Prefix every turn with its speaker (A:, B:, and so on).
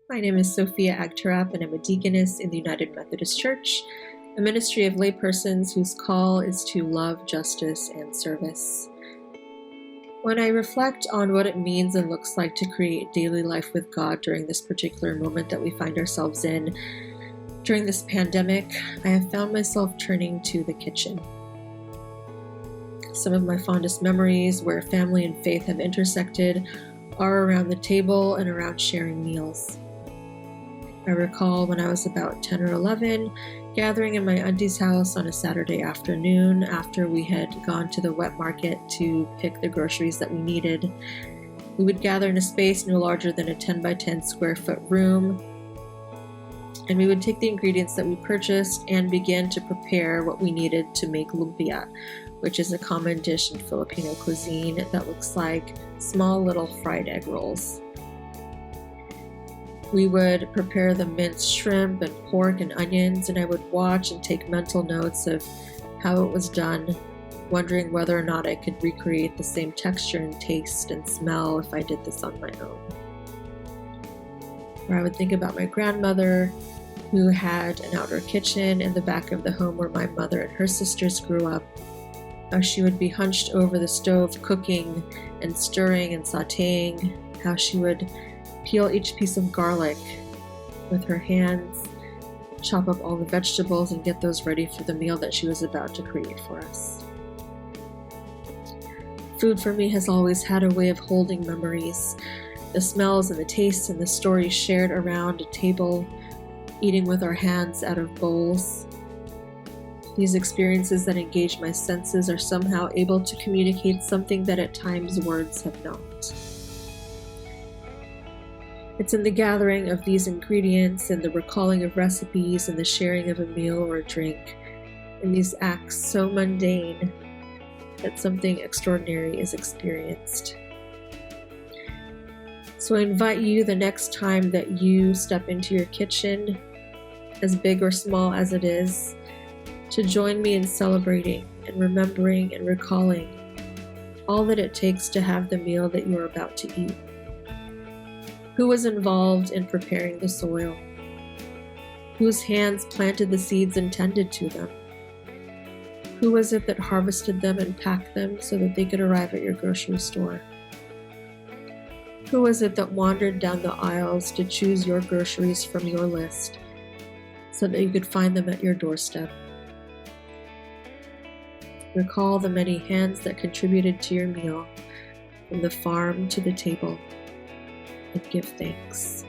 A: My name is Sophia Agtarap, and I'm a deaconess in the United Methodist Church, a ministry of laypersons whose call is to love, justice, and service. When I reflect on what it means and looks like to create daily life with God during this particular moment that we find ourselves in, during this pandemic, I have found myself turning to the kitchen. Some of my fondest memories where family and faith have intersected are around the table and around sharing meals. I recall when I was about 10 or 11, gathering in my auntie's house on a Saturday afternoon after we had gone to the wet market to pick the groceries that we needed. We would gather in a space no larger than a 10 by 10 square foot room, and we would take the ingredients that we purchased and begin to prepare what we needed to make lumpia, which is a common dish in Filipino cuisine that looks like small little fried egg rolls. We would prepare the minced shrimp and pork and onions, and I would watch and take mental notes of how it was done, wondering whether or not I could recreate the same texture and taste and smell if I did this on my own. Or I would think about my grandmother, who had an outdoor kitchen in the back of the home where my mother and her sisters grew up. How she would be hunched over the stove cooking and stirring and sauteing, how she would peel each piece of garlic with her hands, chop up all the vegetables, and get those ready for the meal that she was about to create for us. Food for me has always had a way of holding memories, the smells and the tastes and the stories shared around a table, eating with our hands out of bowls. These experiences that engage my senses are somehow able to communicate something that at times words have not. It's in the gathering of these ingredients and the recalling of recipes and the sharing of a meal or a drink, in these acts so mundane, that something extraordinary is experienced. So I invite you the next time that you step into your kitchen, as big or small as it is, to join me in celebrating and remembering and recalling all that it takes to have the meal that you're about to eat. Who was involved in preparing the soil? Whose hands planted the seeds and tended to them? Who was it that harvested them and packed them so that they could arrive at your grocery store? Who was it that wandered down the aisles to choose your groceries from your list so that you could find them at your doorstep? Recall the many hands that contributed to your meal, from the farm to the table, and give thanks.